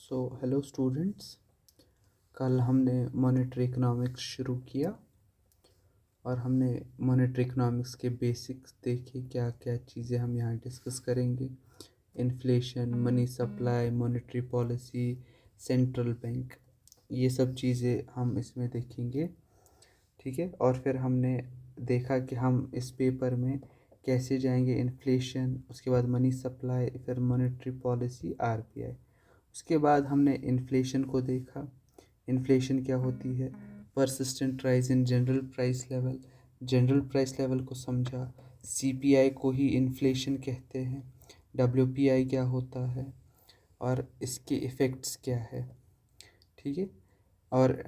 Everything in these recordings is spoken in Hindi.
Hello students. कल हमने मॉनेटरी इकोनॉमिक्स शुरू किया और हमने मॉनेटरी इकोनॉमिक्स के बेसिक्स देखे। क्या क्या चीज़ें हम यहाँ डिस्कस करेंगे। Inflation, money supply, monetary policy, central bank, ये सब चीज़ें हम इसमें देखेंगे। ठीक है। और फिर हमने देखा कि हम इस पेपर में कैसे जाएंगे। इन्फ्लेशन, उसके बाद मनी सप्लाई, फिर मॉनेटरी पॉलिसी, आरबीआई। उसके बाद हमने इन्फ्लेशन को देखा। इन्फ्लेशन क्या होती है। Persistent rise in general price level, general price level को समझा। सीपीआई को ही इन्फ्लेशन कहते हैं। डब्ल्यूपीआई क्या होता है और इसके इफ़ेक्ट्स क्या है। ठीक है। और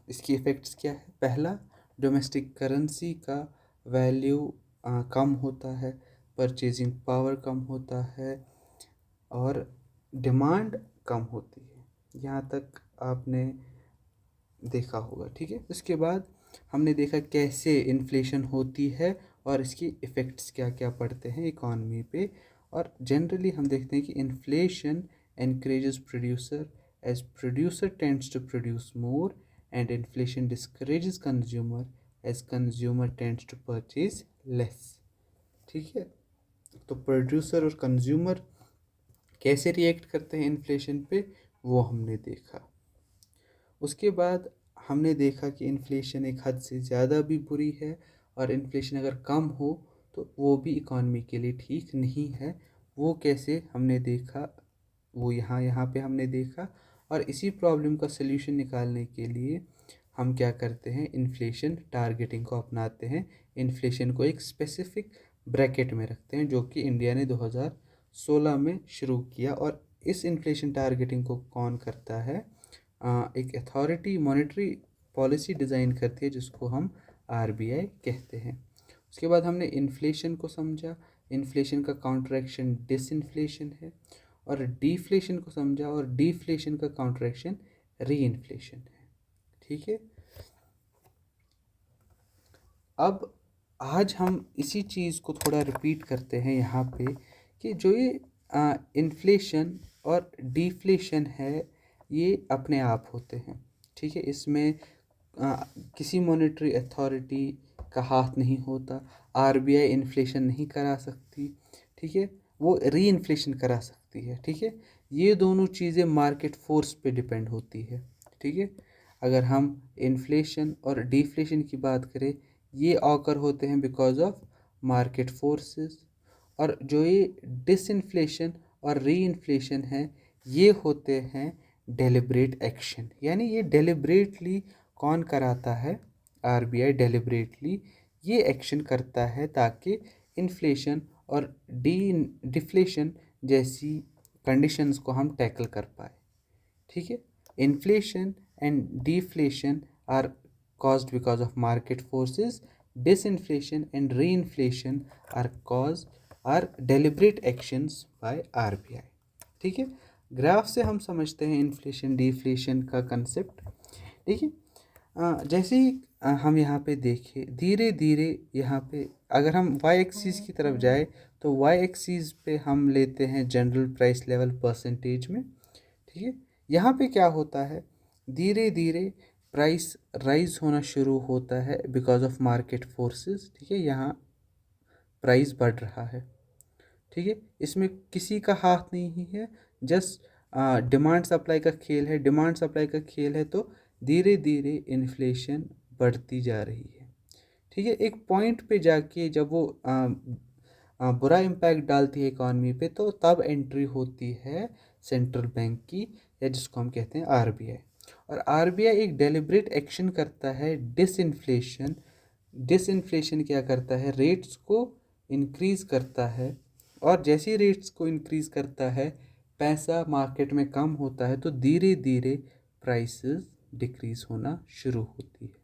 इसकी इफ़ेक्ट्स क्या है। पहला, डोमेस्टिक करेंसी का वैल्यू कम होता है, परचेजिंग पावर कम होता है और डिमांड कम होती है। यहाँ तक आपने देखा होगा। ठीक है। उसके बाद हमने देखा कैसे इन्फ्लेशन होती है और इसकी इफ़ेक्ट्स क्या क्या पड़ते हैं इकॉनमी पे। और जनरली हम देखते हैं कि inflation encourages producer as producer tends to produce more, and inflation discourages consumer as consumer tends to purchase less। ठीक है। तो प्रोड्यूसर और कंज्यूमर कैसे रिएक्ट करते हैं इन्फ्लेशन पे, वो हमने देखा। उसके बाद हमने देखा कि इन्फ्लेशन एक हद से ज़्यादा भी बुरी है और इन्फ्लेशन अगर कम हो तो वो भी इकॉनमी के लिए ठीक नहीं है। वो कैसे हमने देखा, वो यहाँ पे हमने देखा। और इसी प्रॉब्लम का सल्यूशन निकालने के लिए हम क्या करते हैं, इन्फ्लेशन टारगेटिंग को अपनाते हैं। इन्फ्लेशन को एक स्पेसिफिक ब्रैकेट में रखते हैं, जो कि इंडिया ने 2016 में शुरू किया। और इस इन्फ्लेशन टारगेटिंग को कौन करता है, एक अथॉरिटी मॉनेटरी पॉलिसी डिज़ाइन करती है, जिसको हम आरबीआई कहते हैं। उसके बाद हमने इन्फ्लेशन को समझा। इन्फ्लेशन का काउंटरएक्शन डिसइन्फ्लेशन है। और डिफ्लेशन को समझा, और डिफ्लेशन का काउंटरएक्शन री इन्फ्लेशन है। ठीक है। अब आज हम इसी चीज़ को थोड़ा रिपीट करते हैं यहाँ पे कि जो ये इन्फ्लेशन और डिफ्लेशन है, ये अपने आप होते हैं। ठीक है। इसमें किसी मॉनेटरी अथॉरिटी का हाथ नहीं होता। आरबीआई इन्फ्लेशन नहीं करा सकती। ठीक है। वो री इन्फ्लेशन करा सकती है। ठीक है। ये दोनों चीज़ें मार्केट फोर्स पे डिपेंड होती है। ठीक है। अगर हम इन्फ्लेशन और डिफ्लेशन की बात करें, ये ऑकर होते हैं बिकॉज ऑफ मार्केट फोर्सेस। और जो ये डिसइन्फ्लेशन और री इन्फ्लेशन है, ये होते हैं डेलिब्रेट एक्शन। यानी ये डेलिब्रेटली कौन कराता है, आरबीआई डेलिब्रेटली ये एक्शन करता है ताकि इन्फ्लेशन और डिफ्लेशन जैसी कंडीशंस को हम टैकल कर पाए। ठीक है। Inflation and deflation are caused because of market forces. Disinflation and reinflation are deliberate actions by RBI। ठीक है। ग्राफ से हम समझते हैं इन्फ्लेशन डिफ्लेशन का कंसेप्ट। ठीक है। जैसे ही हम यहाँ पे देखें, धीरे धीरे यहाँ पे अगर हम वाई एक्सीस की तरफ जाए तो वाई एक्सीस पे हम लेते हैं जनरल प्राइस लेवल परसेंटेज में। ठीक है। यहाँ पे क्या होता है, धीरे धीरे प्राइस राइज होना शुरू होता है बिकॉज ऑफ मार्केट फोर्सेस। ठीक है। यहाँ प्राइस बढ़ रहा है। ठीक है। इसमें किसी का हाथ नहीं है, जस्ट डिमांड सप्लाई का खेल है। डिमांड सप्लाई का खेल है तो धीरे धीरे इन्फ्लेशन बढ़ती जा रही है। ठीक है। एक पॉइंट पे जाके जब वो बुरा इम्पैक्ट डालती है इकॉनमी पे, तो तब एंट्री होती है सेंट्रल बैंक की, या जिसको हम कहते हैं आरबीआई। और आरबीआई एक डेलिब्रेट एक्शन करता है डिसइन्फ्लेशन। डिसइन्फ्लेशन क्या करता है, रेट्स को इंक्रीज करता है। और जैसे ही रेट्स को इंक्रीज करता है, पैसा मार्केट में कम होता है, तो धीरे धीरे प्राइसेस डिक्रीज होना शुरू होती है।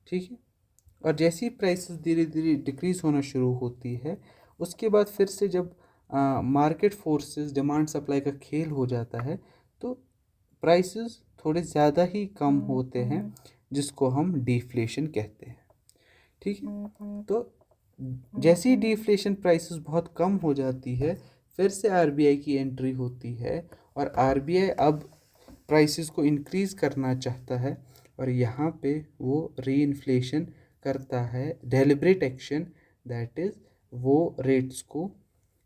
ठीक है। और जैसी प्राइसेस धीरे धीरे डिक्रीज होना शुरू होती है, उसके बाद फिर से जब मार्केट फोर्सेस डिमांड सप्लाई का खेल हो जाता है, तो प्राइसेस थोड़े ज़्यादा ही कम होते हैं, जिसको हम डिफ्लेशन कहते हैं। ठीक है। तो जैसे ही डिफ्लेशन प्राइसेस बहुत कम हो जाती है, फिर से आरबीआई की एंट्री होती है। और आरबीआई अब प्राइसेस को इंक्रीज़ करना चाहता है, और यहाँ पे वो री इन्फ्लेशन करता है, डेलिब्रेट एक्शन, दैट इज़ वो रेट्स को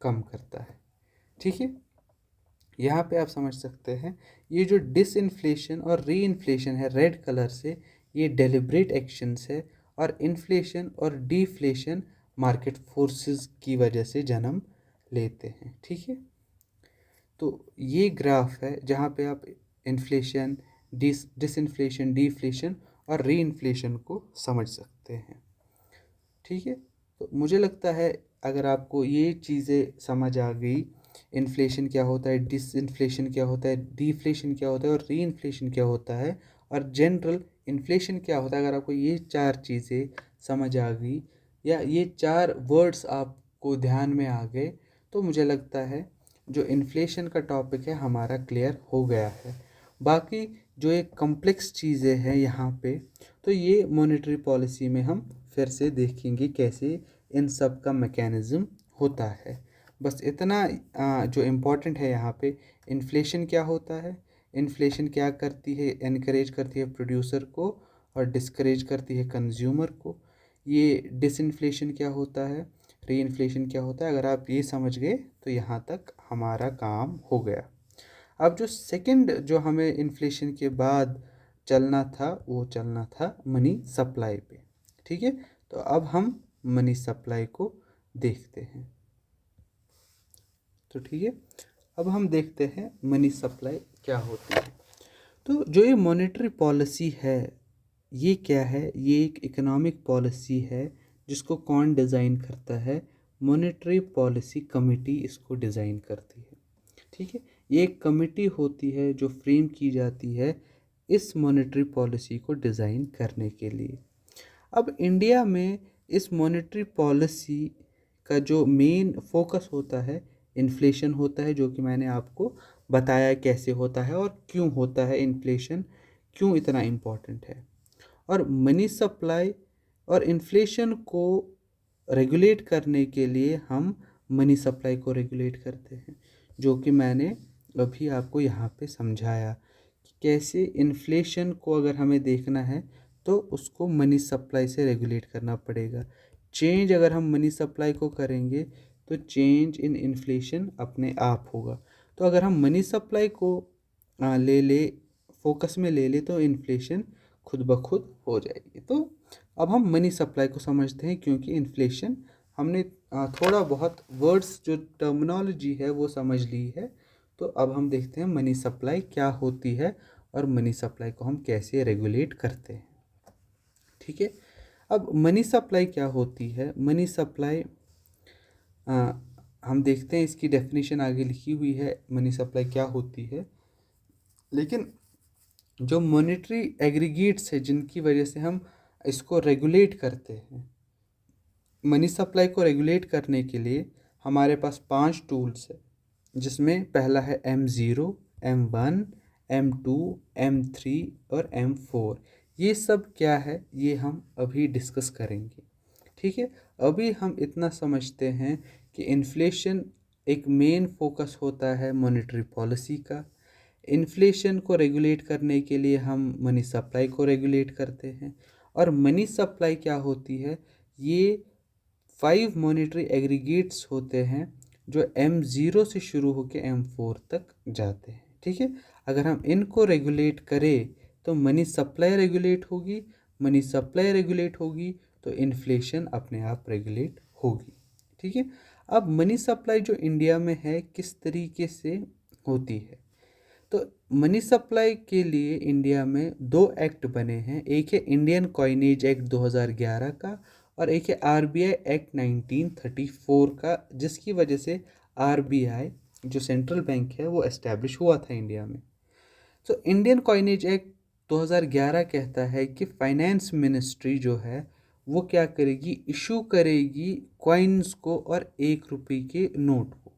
कम करता है। ठीक है, यहाँ पे आप समझ सकते हैं ये जो डिसइन्फ्लेशन और री इन्फ्लेशन है रेड कलर से, ये डेलिब्रेट एक्शंस है, और इन्फ्लेशन और डिफ्लेशन मार्केट फोर्सेस की वजह से जन्म लेते हैं। ठीक है, तो ये ग्राफ है जहाँ पे आप इन्फ्लेशन, डिसइन्फ्लेशन, डिफ्लेशन और री इन्फ्लेशन को समझ सकते हैं। ठीक है, तो मुझे लगता है अगर आपको ये चीज़ें समझ आ गई, इन्फ्लेशन क्या होता है, डिसइन्फ्लेशन क्या होता है, डिफ्लेशन क्या होता है और री इन्फ्लेशन क्या होता है, और जनरल इन्फ्लेशन क्या होता है, अगर आपको ये चार चीज़ें समझ आ गई या ये चार वर्ड्स आपको ध्यान में आ गए, तो मुझे लगता है जो इन्फ्लेशन का टॉपिक है हमारा क्लियर हो गया है। बाकी जो एक कॉम्प्लेक्स चीज़ें हैं यहाँ पे, तो ये मॉनेटरी पॉलिसी में हम फिर से देखेंगे कैसे इन सब का मैकेनिज़्म होता है। बस इतना जो इम्पोर्टेंट है यहाँ पे, इन्फ्लेशन क्या होता है, इन्फ्लेशन क्या करती है, इनकरेज करती है प्रोड्यूसर को और डिस्करेज करती है कंज्यूमर को। ये डिसइन्फ्लेशन क्या होता है, री इन्फ्लेशन क्या होता है, अगर आप ये समझ गए तो यहाँ तक हमारा काम हो गया। अब जो सेकंड जो हमें इन्फ्लेशन के बाद चलना था, वो चलना था मनी सप्लाई पे। ठीक है, तो अब हम मनी सप्लाई को देखते हैं। तो ठीक है, अब हम देखते हैं मनी सप्लाई क्या होती है। तो जो ये मॉनेटरी पॉलिसी है, ये क्या है, ये एक इकोनॉमिक पॉलिसी है जिसको कौन डिज़ाइन करता है, मॉनेटरी पॉलिसी कमेटी इसको डिज़ाइन करती है। ठीक है, ये एक कमेटी होती है जो फ्रेम की जाती है इस मॉनेटरी पॉलिसी को डिज़ाइन करने के लिए। अब इंडिया में इस मॉनेटरी पॉलिसी का जो मेन फोकस होता है, इन्फ्लेशन होता है, जो कि मैंने आपको बताया कैसे होता है और क्यों होता है, इन्फ्लेशन क्यों इतना इम्पोर्टेंट है। और मनी सप्लाई और इन्फ्लेशन को रेगुलेट करने के लिए हम मनी सप्लाई को रेगुलेट करते हैं, जो कि मैंने अभी आपको यहाँ पे समझाया कि कैसे इन्फ्लेशन को अगर हमें देखना है तो उसको मनी सप्लाई से रेगुलेट करना पड़ेगा। चेंज अगर हम मनी सप्लाई को करेंगे तो चेंज इन इन्फ्लेशन अपने आप होगा। तो अगर हम मनी सप्लाई को ले फोकस में ले ले तो इन्फ्लेशन खुद ब खुद हो जाएगी। तो अब हम मनी सप्लाई को समझते हैं, क्योंकि इन्फ्लेशन हमने थोड़ा बहुत वर्ड्स जो टर्मिनोलॉजी है वो समझ ली है। तो अब हम देखते हैं मनी सप्लाई क्या होती है और मनी सप्लाई को हम कैसे रेगुलेट करते हैं। ठीक है, अब मनी सप्लाई क्या होती है, मनी सप्लाई हम देखते हैं, इसकी डेफिनेशन आगे लिखी हुई है मनी सप्लाई क्या होती है। लेकिन जो मॉनेटरी एग्रीगेट्स है जिनकी वजह से हम इसको रेगुलेट करते हैं, मनी सप्लाई को रेगुलेट करने के लिए हमारे पास 5 टूल्स है, जिसमें पहला है M0, M1, M2, M3 और M4। ये सब क्या है ये हम अभी डिस्कस करेंगे। ठीक है, अभी हम इतना समझते हैं कि इन्फ्लेशन एक मेन फोकस होता है मॉनेटरी पॉलिसी का। इन्फ्लेशन को रेगुलेट करने के लिए हम मनी सप्लाई को रेगुलेट करते हैं। और मनी सप्लाई क्या होती है, ये 5 मॉनेटरी एग्रीगेट्स होते हैं जो M0 से शुरू होकर M4 तक जाते हैं। ठीक है, अगर हम इनको रेगुलेट करें तो मनी सप्लाई रेगुलेट होगी, मनी सप्लाई रेगुलेट होगी तो इन्फ्लेशन अपने आप रेगुलेट होगी। ठीक है, अब मनी सप्लाई जो इंडिया में है किस तरीके से होती है, तो मनी सप्लाई के लिए इंडिया में 2 एक्ट बने हैं। एक है इंडियन कॉइनेज एक्ट 2011 का और एक है आरबीआई एक्ट 1934 का, जिसकी वजह से आरबीआई जो सेंट्रल बैंक है वो एस्टैब्लिश हुआ था इंडिया में। तो इंडियन कॉइनेज एक्ट 2011 कहता है कि फाइनेंस मिनिस्ट्री जो है वो क्या करेगी, इशू करेगी कॉइन्स को और 1 रुपये के नोट को।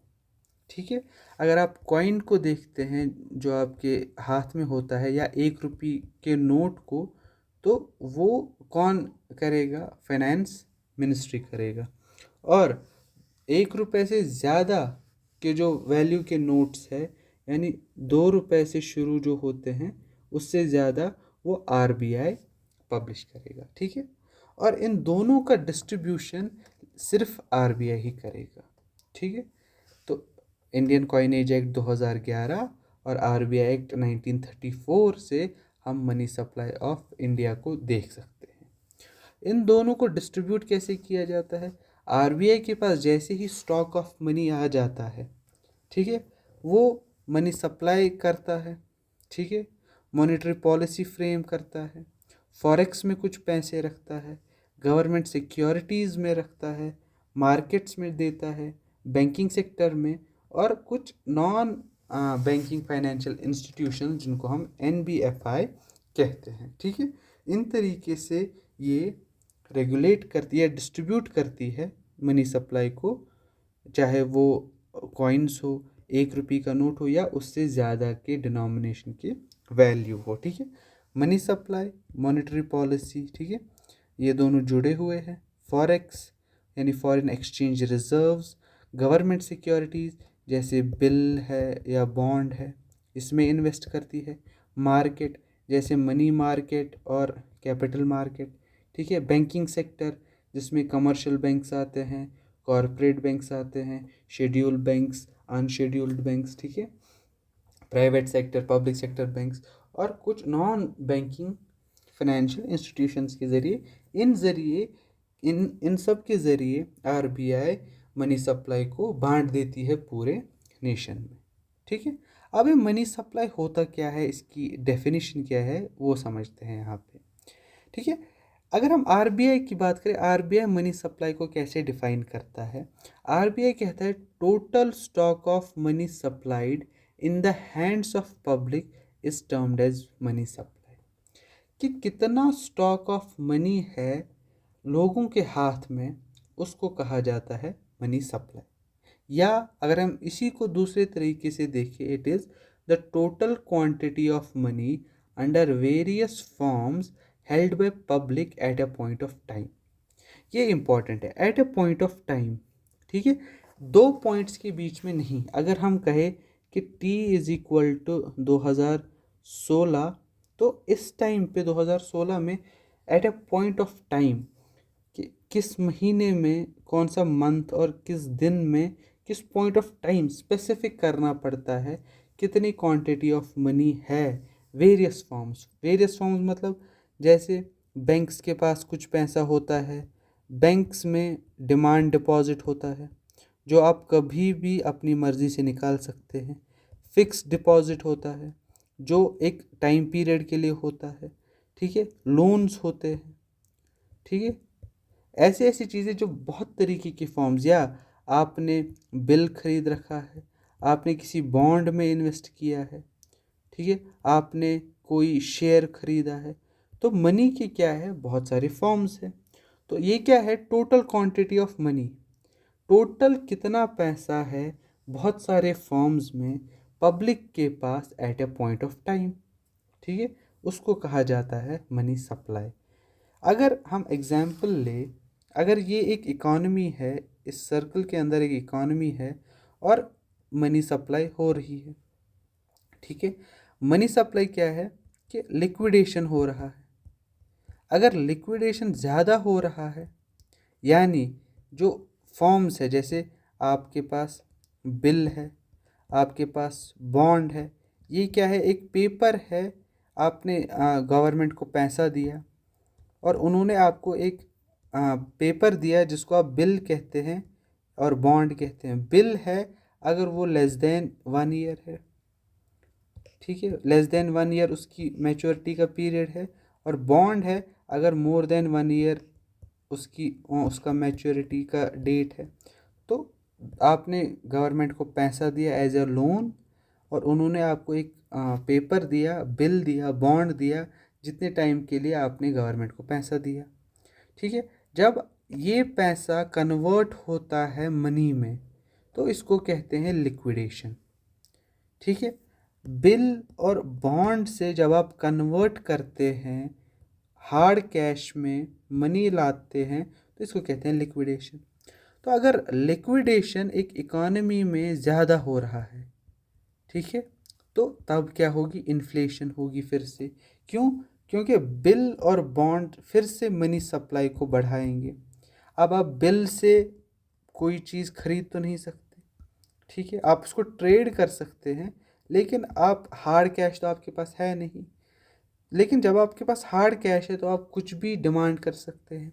ठीक है, अगर आप कॉइन को देखते हैं जो आपके हाथ में होता है या 1 रुपये के नोट को, तो वो कौन करेगा, फाइनेंस मिनिस्ट्री करेगा। और 1 रुपये से ज़्यादा के जो वैल्यू के नोट्स है यानी 2 रुपए से शुरू जो होते हैं उससे ज़्यादा वो आरबीआई पब्लिश करेगा, ठीक है। और इन दोनों का डिस्ट्रीब्यूशन सिर्फ आरबीआई ही करेगा, ठीक है। तो इंडियन कॉइनेज एक्ट 2011 और आरबीआई एक्ट 1934 से हम मनी सप्लाई ऑफ इंडिया को देख सकते हैं। इन दोनों को डिस्ट्रीब्यूट कैसे किया जाता है? आरबीआई के पास जैसे ही स्टॉक ऑफ मनी आ जाता है, ठीक है, वो मनी सप्लाई करता है, ठीक है, मॉनेटरी पॉलिसी फ्रेम करता है, फॉरेक्स में कुछ पैसे रखता है, गवर्नमेंट सिक्योरिटीज़ में रखता है, मार्केट्स में देता है, बैंकिंग सेक्टर में, और कुछ नॉन बैंकिंग फाइनेंशियल इंस्टीट्यूशन जिनको हम एनबीएफआई कहते हैं, ठीक है। इन तरीके से ये रेगुलेट करती है, डिस्ट्रीब्यूट करती है मनी सप्लाई को, चाहे वो कॉइन्स हो, 1 रुपये का नोट हो, या उससे ज़्यादा के डिनोमिनेशन के वैल्यू हो, ठीक है। मनी सप्लाई, मॉनेटरी पॉलिसी, ठीक है, ये दोनों जुड़े हुए हैं। फॉरेक्स यानी foreign exchange reserves, government securities जैसे बिल है या बॉन्ड है, इसमें इन्वेस्ट करती है। मार्केट जैसे मनी मार्केट और कैपिटल मार्केट, ठीक है। बैंकिंग सेक्टर जिसमें कमर्शियल बैंक्स आते हैं, कॉरपोरेट बैंक्स आते हैं, शेड्यूल्ड बैंक्स, अनशेड्यूल्ड बैंक्स, ठीक है, private sector, public sector banks, और कुछ नॉन बैंकिंग फाइनेंशियल इंस्टीट्यूशंस के ज़रिए इन सब के ज़रिए आरबीआई मनी सप्लाई को बांट देती है पूरे नेशन में, ठीक है। अब ये मनी सप्लाई होता क्या है, इसकी डेफिनेशन क्या है, वो समझते हैं यहाँ पे, ठीक है। अगर हम आरबीआई की बात करें, आरबीआई मनी सप्लाई को कैसे डिफाइन करता है? आरबीआई कहता है total stock of money supplied in the hands of public is termed as money supply. कि कितना स्टॉक ऑफ मनी है लोगों के हाथ में, उसको कहा जाता है मनी सप्लाई। या अगर हम इसी को दूसरे तरीके से देखें, it is the total quantity of money under various forms held by public at a point of time. ये इंपॉर्टेंट है, at a point of time, ठीक है, दो पॉइंट्स के बीच में नहीं। अगर हम कहें कि टी इज इक्वल टू 2016, तो इस टाइम पे 2016 में at a point of time कि किस महीने में, कौन सा मंथ और किस दिन में, किस पॉइंट ऑफ टाइम स्पेसिफिक करना पड़ता है कितनी क्वांटिटी ऑफ मनी है। वेरियस फॉर्म्स मतलब जैसे बैंक्स के पास कुछ पैसा होता है, बैंक्स में डिमांड डिपॉजिट होता है जो आप कभी भी अपनी मर्ज़ी से निकाल सकते हैं। फिक्स डिपॉजिट होता है जो एक टाइम पीरियड के लिए होता है, ठीक है। लोन्स होते हैं, ठीक है। ऐसी ऐसी चीज़ें जो बहुत तरीके की फॉर्म्स, या आपने बिल खरीद रखा है, आपने किसी बॉन्ड में इन्वेस्ट किया है, ठीक है, आपने कोई शेयर खरीदा है, तो मनी की क्या है, बहुत सारे फॉर्म्स हैं। तो ये क्या है, total quantity of money, total कितना पैसा है बहुत सारे फॉर्म्स में पब्लिक के पास at a point of time, ठीक है, उसको कहा जाता है मनी सप्लाई। अगर हम एग्जाम्पल ले, अगर ये एक इकॉनमी है, इस सर्कल के अंदर एक इकॉनमी है और मनी सप्लाई हो रही है, ठीक है। मनी सप्लाई क्या है कि लिक्विडेशन हो रहा है। अगर लिक्विडेशन ज़्यादा हो रहा है, यानी जो फॉर्म्स है, जैसे आपके पास बिल है, आपके पास बॉन्ड है, ये क्या है, एक पेपर है, आपने गवर्नमेंट को पैसा दिया और उन्होंने आपको एक पेपर दिया जिसको आप बिल कहते हैं और बॉन्ड कहते हैं। बिल है अगर वो लेस देन 1 ईयर है, ठीक है, लेस देन 1 ईयर उसकी मैच्योरिटी का पीरियड है, और बॉन्ड है अगर मोर देन 1 ईयर उसका मैच्योरिटी का डेट है। तो आपने गवर्नमेंट को पैसा दिया एज अ लोन, और उन्होंने आपको एक पेपर दिया, बिल दिया, बॉन्ड दिया, जितने टाइम के लिए आपने गवर्नमेंट को पैसा दिया, ठीक है। जब ये पैसा कन्वर्ट होता है मनी में, तो इसको कहते हैं लिक्विडेशन, ठीक है। बिल और बॉन्ड से जब आप कन्वर्ट करते हैं, हार्ड कैश में मनी लाते हैं, तो इसको कहते हैं लिक्विडेशन। तो अगर लिक्विडेशन एक इकॉनमी में ज़्यादा हो रहा है, ठीक है, तो तब क्या होगी, इन्फ्लेशन होगी फिर से। क्यों? क्योंकि बिल और बॉन्ड फिर से मनी सप्लाई को बढ़ाएंगे। अब आप बिल से कोई चीज़ खरीद तो नहीं सकते, ठीक है, आप उसको ट्रेड कर सकते हैं, लेकिन आप हार्ड कैश तो आपके पास है नहीं। लेकिन जब आपके पास हार्ड कैश है तो आप कुछ भी डिमांड कर सकते हैं।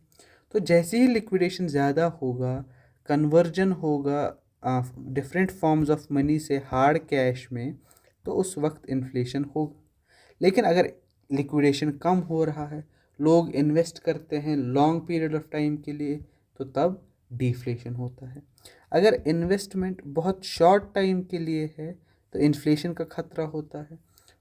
तो जैसे ही लिक्विडेशन ज़्यादा होगा, कन्वर्जन होगा डिफरेंट फॉर्म्स ऑफ मनी से हार्ड कैश में, तो उस वक्त इन्फ्लेशन होगा। लेकिन अगर लिक्विडेशन कम हो रहा है, लोग इन्वेस्ट करते हैं लॉन्ग पीरियड ऑफ टाइम के लिए, तो तब डिफ्लेशन होता है। अगर इन्वेस्टमेंट बहुत शॉर्ट टाइम के लिए है तो इन्फ्लेशन का खतरा होता है,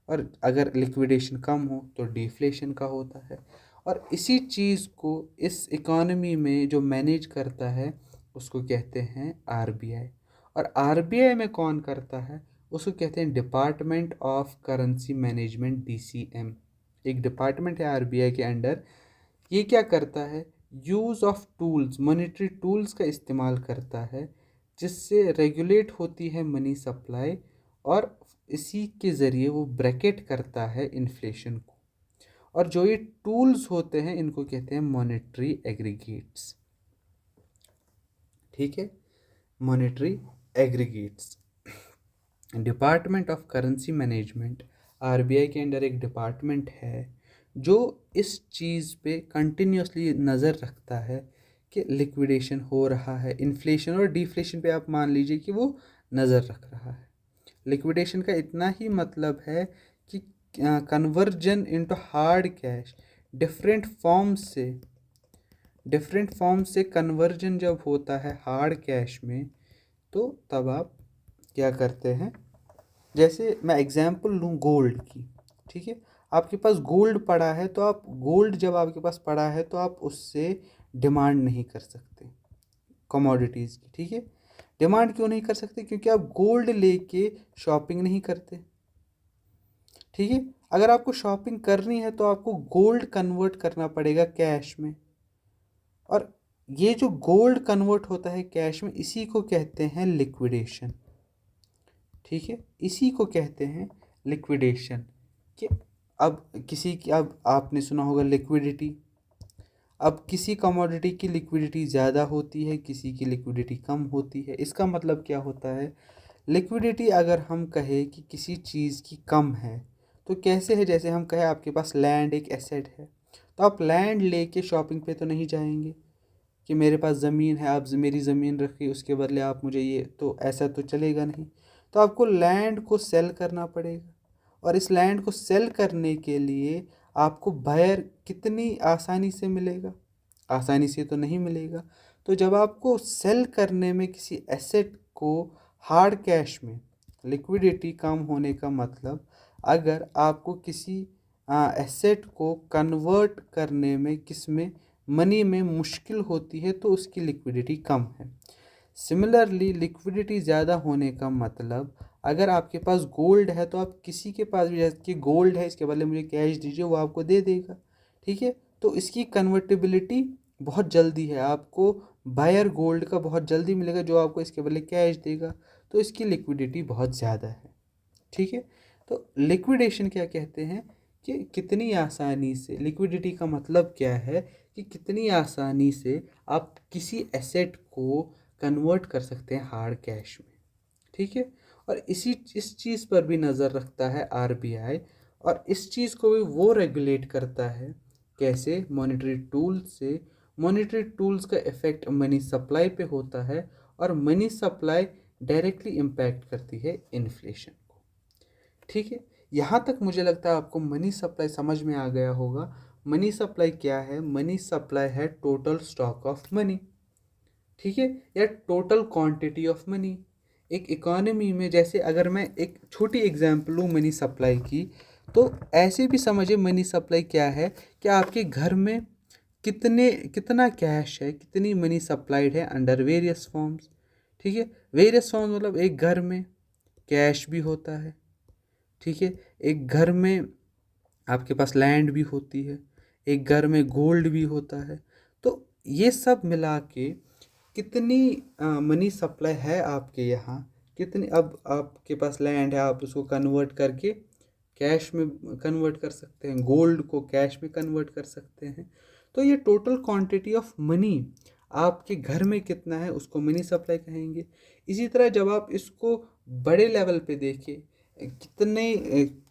और अगर लिक्विडेशन कम हो तो डिफ्लेशन का होता है। और इसी चीज़ को इस इकॉनमी में जो मैनेज करता है उसको कहते हैं आरबीआई। और आरबीआई में कौन करता है? उसको कहते हैं department of currency management, DCM. एक डिपार्टमेंट है आरबीआई के अंडर। ये क्या करता है? Use of tools, monetary tools का इस्तेमाल करता है, जिससे रेगुलेट होती है मनी सप्लाई, और इसी के ज़रिए वो ब्रैकेट करता है इन्फ्लेशन को। और जो ये टूल्स होते हैं इनको कहते हैं मॉनेटरी एग्रीगेट्स, ठीक है, monetary aggregates. Department of currency management RBI के अंडर एक डिपार्टमेंट है जो इस चीज़ पे कंटिन्यूसली नज़र रखता है कि लिक्विडेशन हो रहा है। इन्फ्लेशन और डिफ्लेशन पे आप मान लीजिए कि वो नज़र रख रहा है। लिक्विडेशन का इतना ही मतलब है कि conversion into hard cash, different forms से कन्वर्जन जब होता है हार्ड कैश में, तो तब आप क्या करते हैं? जैसे मैं एग्जांपल लूँ गोल्ड की, ठीक है, आपके पास गोल्ड पड़ा है, तो आप गोल्ड जब आपके पास पड़ा है तो आप उससे डिमांड नहीं कर सकते कमोडिटीज़ की, ठीक है। डिमांड क्यों नहीं कर सकते? क्योंकि आप गोल्ड लेके शॉपिंग नहीं करते, ठीक है। अगर आपको शॉपिंग करनी है तो आपको गोल्ड कन्वर्ट करना पड़ेगा कैश में, और ये जो गोल्ड कन्वर्ट होता है कैश में, इसी को कहते हैं लिक्विडेशन, ठीक है, इसी को कहते हैं लिक्विडेशन। कि अब किसी की, अब आपने सुना होगा लिक्विडिटी, अब किसी कमोडिटी की लिक्विडिटी ज़्यादा होती है, किसी की लिक्विडिटी कम होती है। इसका मतलब क्या होता है? लिक्विडिटी अगर हम कहें कि किसी चीज़ की कम है, तो कैसे है? जैसे हम कहें आपके पास लैंड एक एसेट है, तो आप लैंड लेके शॉपिंग पे तो नहीं जाएंगे कि मेरे पास ज़मीन है, आप मेरी ज़मीन रखी, उसके बदले आप मुझे ये, तो ऐसा तो चलेगा नहीं। तो आपको लैंड को सेल करना पड़ेगा, और इस लैंड को सेल करने के लिए आपको बायर कितनी आसानी से मिलेगा? आसानी से तो नहीं मिलेगा। तो जब आपको सेल करने में किसी एसेट को हार्ड कैश में, लिक्विडिटी कम होने का मतलब, अगर आपको किसी एसेट को कन्वर्ट करने में, किस में, मनी में मुश्किल होती है, तो उसकी लिक्विडिटी कम है। सिमिलरली लिक्विडिटी ज़्यादा होने का मतलब, अगर आपके पास गोल्ड है तो आप किसी के पास भी, जैसे कि गोल्ड है इसके बदले मुझे कैश दीजिए, वो आपको दे देगा, ठीक है। तो इसकी कन्वर्टिबिलिटी बहुत जल्दी है, आपको बायर गोल्ड का बहुत जल्दी मिलेगा जो आपको इसके बदले कैश देगा, तो इसकी लिक्विडिटी बहुत ज़्यादा है, ठीक है। तो लिक्विडेशन क्या कहते हैं? कि कितनी आसानी से, लिक्विडिटी का मतलब क्या है कि कितनी आसानी से आप किसी एसेट को कन्वर्ट कर सकते हैं हार्ड कैश में, ठीक है। और इस चीज़ पर भी नज़र रखता है आरबीआई, और इस चीज़ को भी वो रेगुलेट करता है। कैसे? मॉनेटरी टूल्स से। मॉनेटरी टूल्स का इफ़ेक्ट मनी सप्लाई पे होता है, और मनी सप्लाई डायरेक्टली इम्पैक्ट करती है इन्फ्लेशन को, ठीक है। यहाँ तक मुझे लगता है आपको मनी सप्लाई समझ में आ गया होगा। मनी सप्लाई क्या है? मनी सप्लाई है टोटल स्टॉक ऑफ मनी, ठीक है, या टोटल क्वांटिटी ऑफ मनी। एक इकोनॉमी में, जैसे अगर मैं एक छोटी एग्जांपल लूँ मनी सप्लाई की, तो ऐसे भी समझिए मनी सप्लाई क्या है कि आपके घर में कितना कैश है, कितनी मनी सप्लाइड है अंडर वेरियस फॉर्म्स, ठीक है। वेरियस फॉर्म्स मतलब एक घर में कैश भी होता है, ठीक है, एक घर में आपके पास लैंड भी होती है, एक घर में गोल्ड भी होता है। तो ये सब मिला के कितनी मनी सप्लाई है आपके यहाँ, कितनी, अब आपके पास लैंड है, आप उसको कन्वर्ट करके कैश में कन्वर्ट कर सकते हैं, गोल्ड को कैश में कन्वर्ट कर सकते हैं। तो ये टोटल क्वांटिटी ऑफ मनी आपके घर में कितना है उसको मनी सप्लाई कहेंगे। इसी तरह जब आप इसको बड़े लेवल पे देखें,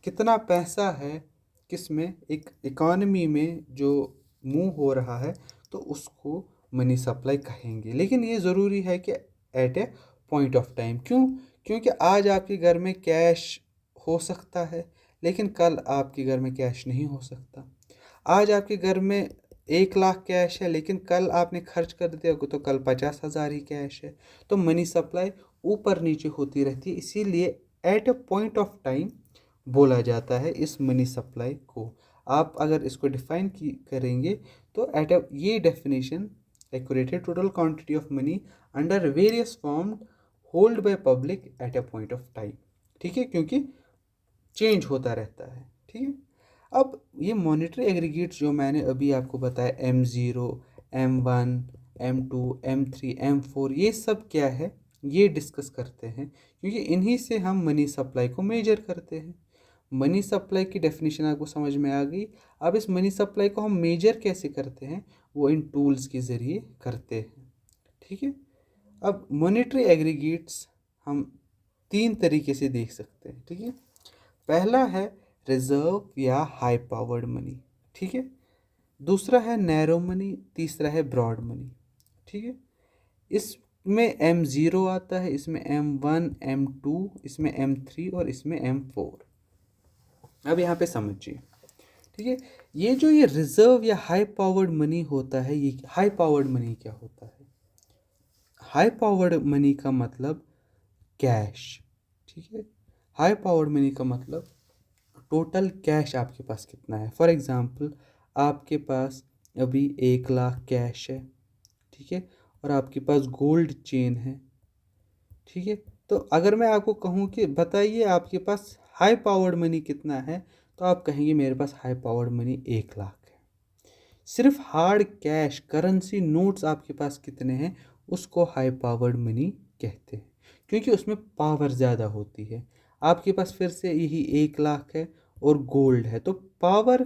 कितना पैसा है किस में, एक इकॉनमी में जो मूव हो रहा है, तो उसको मनी सप्लाई कहेंगे। लेकिन ये ज़रूरी है कि at a point of time. क्यों? क्योंकि आज आपके घर में कैश हो सकता है, लेकिन कल आपके घर में कैश नहीं हो सकता। आज आपके घर में 1 लाख कैश है, लेकिन कल आपने खर्च कर दिया तो कल 50,000 ही कैश है। तो मनी सप्लाई ऊपर नीचे होती रहती है, इसीलिए at a point of time बोला जाता है इस मनी सप्लाई को। आप अगर इसको डिफाइन करेंगे तो ये डेफिनेशन एक्यूरेट है, total quantity of money under various form hold by public at a point of time. ठीक है, क्योंकि चेंज होता रहता है। ठीक है, अब ये मॉनेटरी एग्रीगेट्स जो मैंने अभी आपको बताया, M0, M1, M2, M3, M4, ये सब क्या है ये डिस्कस करते हैं, क्योंकि इन्हीं से हम मनी सप्लाई को मेजर करते हैं। मनी सप्लाई की डेफिनेशन आपको समझ में आ गई। अब इस मनी सप्लाई को हम मेजर कैसे करते हैं, वो इन टूल्स के ज़रिए करते हैं। ठीक है, अब मॉनेटरी एग्रीगेट्स हम 3 तरीके से देख सकते हैं। ठीक है, पहला है रिजर्व या हाई पावर्ड मनी। ठीक है, दूसरा है नैरो मनी, तीसरा है ब्रॉड मनी। ठीक है, इसमें M0 आता है, इसमें M1, M2, इसमें M3 और इसमें M4। अब यहाँ पे समझिए। ठीक है, ये रिजर्व या हाई पावर्ड मनी होता है, ये हाई पावर्ड मनी क्या होता है? हाई पावर्ड मनी का मतलब कैश। ठीक है, हाई पावर्ड मनी का मतलब टोटल कैश आपके पास कितना है। फॉर एग्ज़ाम्पल, आपके पास अभी 1 लाख कैश है। ठीक है, और आपके पास गोल्ड चेन है। ठीक है, तो अगर मैं आपको कहूँ कि बताइए आपके पास हाई पावर्ड मनी कितना है, तो आप कहेंगे मेरे पास हाई पावर्ड मनी 1 लाख है। सिर्फ हार्ड कैश करेंसी नोट्स आपके पास कितने हैं उसको हाई पावर्ड मनी कहते हैं, क्योंकि उसमें पावर ज़्यादा होती है। आपके पास फिर से यही 1 लाख है और गोल्ड है, तो पावर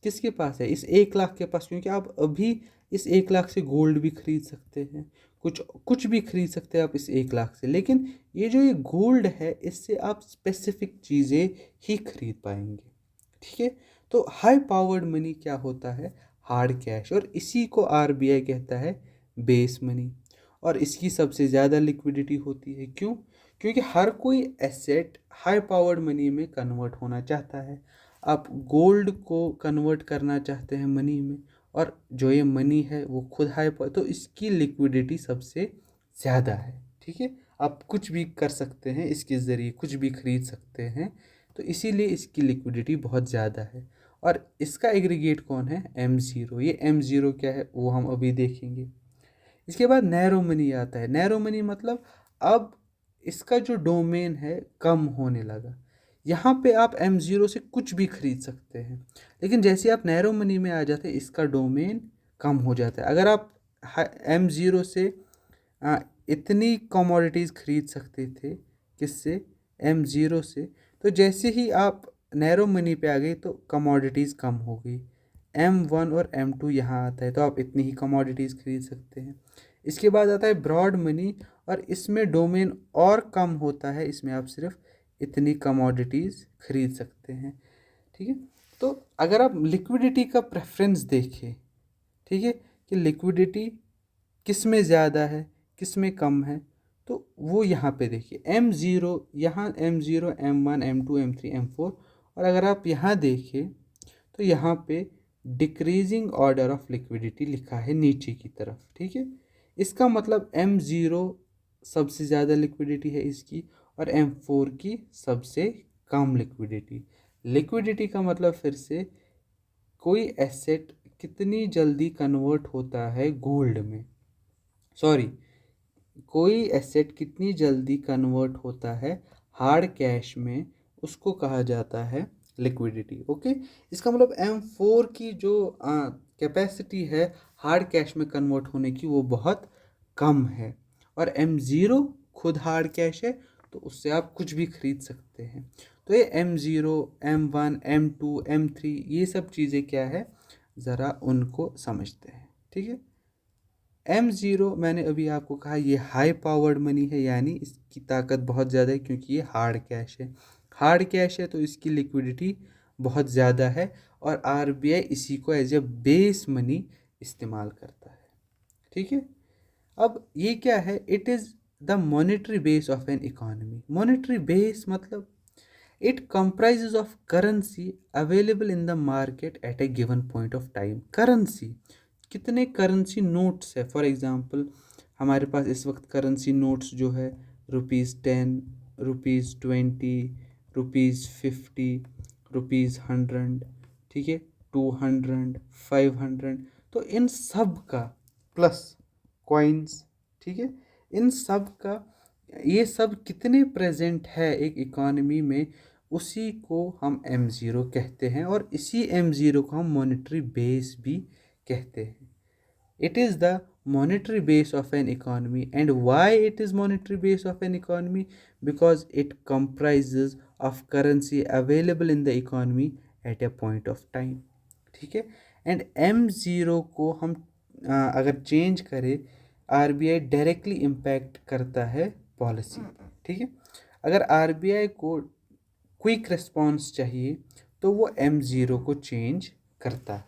किसके पास है? इस 1 लाख के पास, क्योंकि आप अभी इस 1 लाख से गोल्ड भी खरीद सकते हैं, कुछ कुछ भी खरीद सकते हैं आप इस 1 लाख से। लेकिन ये गोल्ड है, इससे आप स्पेसिफिक चीज़ें ही खरीद पाएंगे। ठीक है, तो हाई पावर्ड मनी क्या होता है? हार्ड कैश, और इसी को RBI कहता है बेस मनी। और इसकी सबसे ज़्यादा लिक्विडिटी होती है। क्यों? क्योंकि हर कोई एसेट हाई पावर्ड मनी में कन्वर्ट होना चाहता है। आप गोल्ड को कन्वर्ट करना चाहते हैं मनी में, और जो ये मनी है वो खुद हाई पावर, तो इसकी लिक्विडिटी सबसे ज़्यादा है। ठीक है, आप कुछ भी कर सकते हैं इसके ज़रिए, कुछ भी खरीद सकते हैं, तो इसीलिए इसकी लिक्विडिटी बहुत ज़्यादा है। और इसका एग्रीगेट कौन है? M0। ये M0 क्या है वो हम अभी देखेंगे। इसके बाद नैरो मनी आता है। नैरो मनी मतलब अब इसका जो डोमेन है कम होने लगा। यहाँ पे आप M0 से कुछ भी खरीद सकते हैं, लेकिन जैसे आप नैरो मनी में आ जाते हैं इसका डोमेन कम हो जाता है। अगर आप M0 से इतनी कमोडिटीज़ खरीद सकते थे, किससे? M0 से। तो जैसे ही आप नैरो मनी पे आ गए तो कमोडिटीज़ कम हो गई। M1 और M2 यहाँ आता है, तो आप इतनी ही कमोडिटीज़ खरीद सकते हैं। इसके बाद आता है ब्रॉड मनी, और इसमें डोमेन और कम होता है, इसमें आप सिर्फ इतनी कमोडिटीज़ खरीद सकते हैं। ठीक है, तो अगर आप लिक्विडिटी का प्रेफरेंस देखें, ठीक है, कि लिक्विडिटी किस में ज़्यादा है किस में कम है, तो वो यहाँ पे देखिए M0, यहाँ M0, M1, M2, M3, M4। और अगर आप यहाँ देखें तो यहाँ पे डिक्रीजिंग ऑर्डर ऑफ लिक्विडिटी लिखा है नीचे की तरफ। ठीक है, इसका मतलब M0 सबसे ज़्यादा लिक्विडिटी है इसकी, और M4 की सबसे कम लिक्विडिटी। लिक्विडिटी का मतलब फिर से कोई एसेट कितनी जल्दी कन्वर्ट होता है गोल्ड में, सॉरी, कोई एसेट कितनी जल्दी कन्वर्ट होता है हार्ड कैश में, उसको कहा जाता है लिक्विडिटी। ओके, इसका मतलब M4 की जो कैपेसिटी है हार्ड कैश में कन्वर्ट होने की वो बहुत कम है, और M0 खुद हार्ड कैश है, तो उससे आप कुछ भी खरीद सकते हैं। तो ये M0, M1, M2, M3 ये सब चीज़ें क्या है, ज़रा उनको समझते हैं। ठीक है। M0 मैंने अभी आपको कहा ये हाई पावर्ड मनी है, यानी इसकी ताकत बहुत ज़्यादा है क्योंकि ये हार्ड कैश है। हार्ड कैश है तो इसकी लिक्विडिटी बहुत ज़्यादा है और RBI इसी को एज ए बेस मनी इस्तेमाल करता है। ठीक है। अब ये क्या है, it is the monetary base of an economy. Monetary base मतलब it comprises of currency available in the market at a given point of time। Currency, कितने करेंसी नोट्स है। फॉर एग्जांपल हमारे पास इस वक्त करेंसी नोट्स जो है ₹10, ₹20, ₹50, ₹100, ठीक है, 200, 500। तो इन सब का प्लस कॉइन्स, ठीक है, इन सब का ये सब कितने प्रेजेंट है एक इकॉनमी में, उसी को हम M0 कहते हैं और इसी M0 को हम मॉनेटरी बेस भी कहते हैं। It is the monetary base of an economy, and why it is monetary base of an economy? Because it comprises of currency available in the economy at a point of time। ठीक है। एंड M0 को हम अगर चेंज करें, RBI डायरेक्टली इम्पैक्ट करता है पॉलिसी। ठीक है। अगर RBI को क्विक रिस्पॉन्स चाहिए तो वो M0 को चेंज करता है,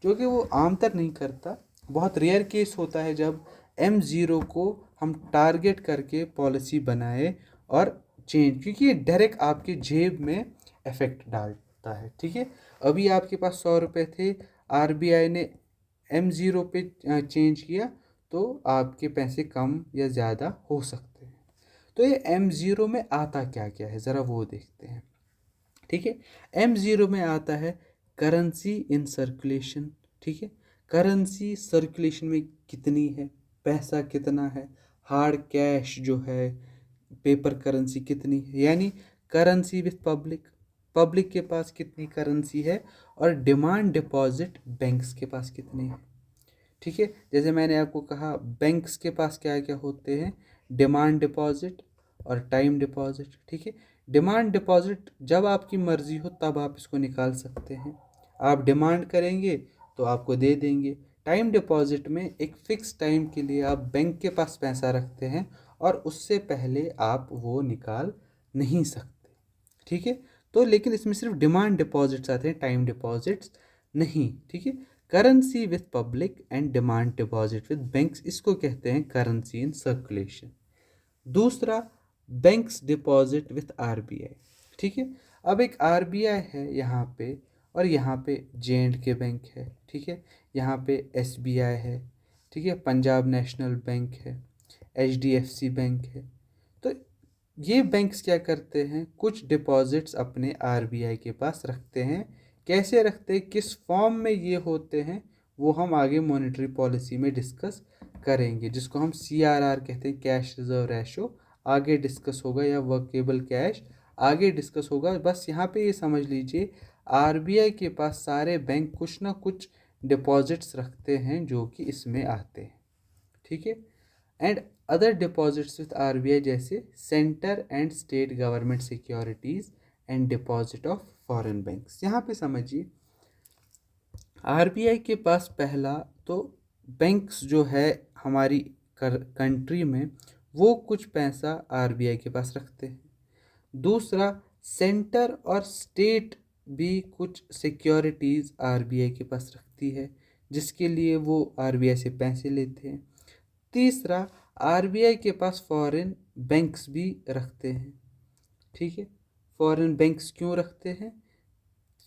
जो कि वो आमतौर नहीं करता। बहुत रेयर केस होता है जब M0 को हम टारगेट करके पॉलिसी बनाए और चेंज, क्योंकि ये डायरेक्ट आपके जेब में इफेक्ट डालता है। ठीक है। अभी आपके पास 100 रुपये थे, RBI ने M0 पे चेंज किया तो आपके पैसे कम या ज़्यादा हो सकते हैं। तो ये M0 में आता क्या क्या है, ज़रा वो देखते हैं। ठीक है। M0 में आता है करेंसी इन सर्कुलेशन। ठीक है। करेंसी सर्कुलेशन में कितनी है, पैसा कितना है, हार्ड कैश जो है, पेपर करेंसी कितनी है, यानी करेंसी विथ पब्लिक, पब्लिक के पास कितनी करेंसी है, और डिमांड डिपॉजिट बैंक्स के पास कितनी है। ठीक है। जैसे मैंने आपको कहा बैंक्स के पास क्या क्या होते हैं, डिमांड डिपॉजिट और टाइम डिपॉजिट। ठीक है। डिमांड डिपॉजिट जब आपकी मर्ज़ी हो तब आप इसको निकाल सकते हैं, आप डिमांड करेंगे तो आपको दे देंगे। टाइम डिपॉजिट में एक फ़िक्स टाइम के लिए आप बैंक के पास पैसा रखते हैं और उससे पहले आप वो निकाल नहीं सकते। ठीक है। तो लेकिन इसमें सिर्फ डिमांड डिपॉजिट्स आते हैं, टाइम डिपॉजिट्स नहीं। ठीक है। Currency with public and demand deposit with banks, इसको कहते हैं करेंसी इन सर्कुलेशन। दूसरा, बैंक्स डिपॉजिट विथ RBI। ठीक है। अब एक RBI है यहाँ पे, और यहाँ पे J&K बैंक है। ठीक है। यहाँ पे SBI है। ठीक है। पंजाब नेशनल बैंक है, HDFC बैंक है। तो ये बैंक्स क्या करते हैं, कुछ डिपॉजिट्स अपने RBI के पास रखते हैं। कैसे रखते हैं, किस फॉर्म में ये होते हैं, वो हम आगे मॉनेटरी पॉलिसी में डिस्कस करेंगे, जिसको हम CRR कहते हैं, कैश रिजर्व रेशो, आगे डिस्कस होगा, या वर्केबल कैश आगे डिस्कस होगा। बस यहाँ पे ये समझ लीजिए RBI के पास सारे बैंक कुछ ना कुछ डिपॉजिट्स रखते हैं जो कि इसमें आते हैं। ठीक है। And other deposits with RBI जैसे centre and state government securities and deposit of foreign banks. यहाँ पे समझिए RBI के पास पहला तो बैंक्स जो है हमारी कंट्री में, वो कुछ पैसा RBI के पास रखते हैं। दूसरा, सेंटर और स्टेट भी कुछ सिक्योरिटीज़ RBI के पास रखती है, जिसके लिए वो RBI से पैसे लेते हैं। तीसरा, RBI के पास फॉरेन बैंक्स भी रखते हैं। ठीक है। फॉरेन बैंक्स क्यों रखते हैं,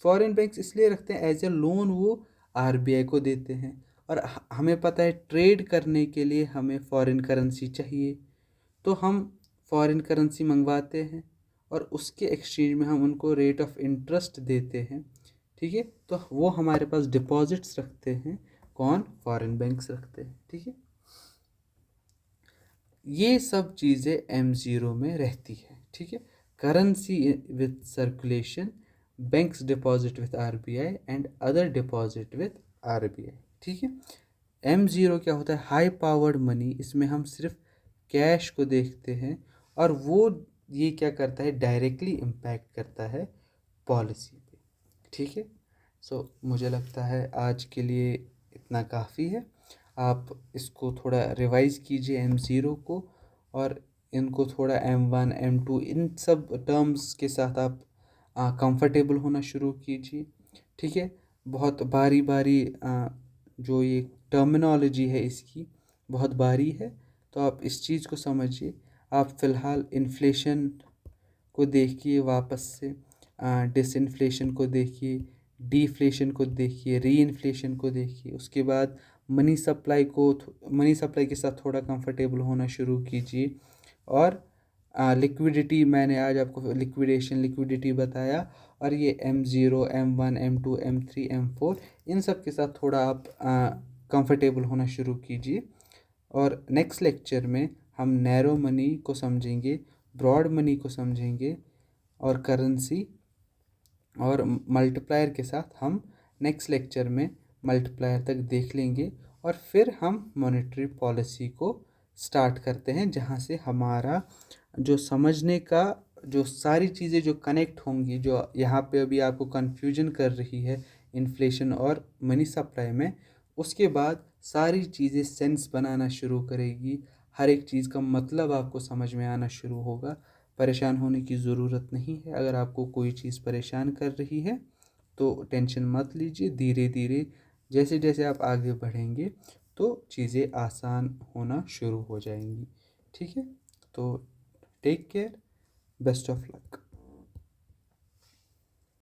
फॉरेन बैंक्स इसलिए रखते हैं एज ए लोन वो RBI को देते हैं, और हमें पता है ट्रेड करने के लिए हमें फॉरेन करेंसी चाहिए, तो हम फॉरेन करेंसी मंगवाते हैं और उसके एक्सचेंज में हम उनको रेट ऑफ इंटरेस्ट देते हैं। ठीक है। तो वो हमारे पास डिपॉजिट्स रखते हैं, कौन, फॉरेन बैंक्स रखते हैं। ठीक है। ये सब चीज़ें M0 में रहती है। ठीक है। Currency with circulation, banks deposit with RBI and other deposit with RBI। ठीक है। M0 क्या होता है, हाई पावर्ड मनी। इसमें हम सिर्फ कैश को देखते हैं, और वो ये क्या करता है, डायरेक्टली इम्पैक्ट करता है पॉलिसी पे। ठीक है। मुझे लगता है आज के लिए इतना काफ़ी है। आप इसको थोड़ा रिवाइज कीजिए M0 को, और इनको थोड़ा M1 M2 इन सब टर्म्स के साथ आप कंफर्टेबल होना शुरू कीजिए। ठीक है। बहुत बारी बारी जो ये टर्मिनोलॉजी है इसकी बहुत भारी है, तो आप इस चीज़ को समझिए। आप फ़िलहाल इन्फ्लेशन को देखिए, वापस से डिसइन्फ्लेशन को देखिए, डीफ्लेशन को देखिए, री इन्फ्लेशन को देखिए। उसके बाद मनी सप्लाई के साथ थोड़ा कंफर्टेबल होना शुरू कीजिए। और लिक्विडिटी, मैंने आज आपको लिक्विडिटी बताया, और ये M0 M1 M2 M3 M4 इन सब के साथ थोड़ा आप कंफर्टेबल होना शुरू कीजिए। और नेक्स्ट लेक्चर में हम नैरो मनी को समझेंगे, ब्रॉड मनी को समझेंगे, और करेंसी और मल्टीप्लायर के साथ हम नेक्स्ट लेक्चर में मल्टीप्लायर तक देख लेंगे। और फिर हम मॉनेटरी पॉलिसी को स्टार्ट करते हैं, जहाँ से हमारा जो समझने का, जो सारी चीज़ें जो कनेक्ट होंगी, जो यहाँ पे अभी आपको कन्फ्यूजन कर रही है इन्फ्लेशन और मनी सप्लाई में, उसके बाद सारी चीज़ें सेंस बनाना शुरू करेगी। हर एक चीज़ का मतलब आपको समझ में आना शुरू होगा। परेशान होने की ज़रूरत नहीं है। अगर आपको कोई चीज़ परेशान कर रही है तो टेंशन मत लीजिए। धीरे धीरे जैसे जैसे आप आगे बढ़ेंगे तो चीज़ें आसान होना शुरू हो जाएंगी। ठीक है। तो take care, best of luck.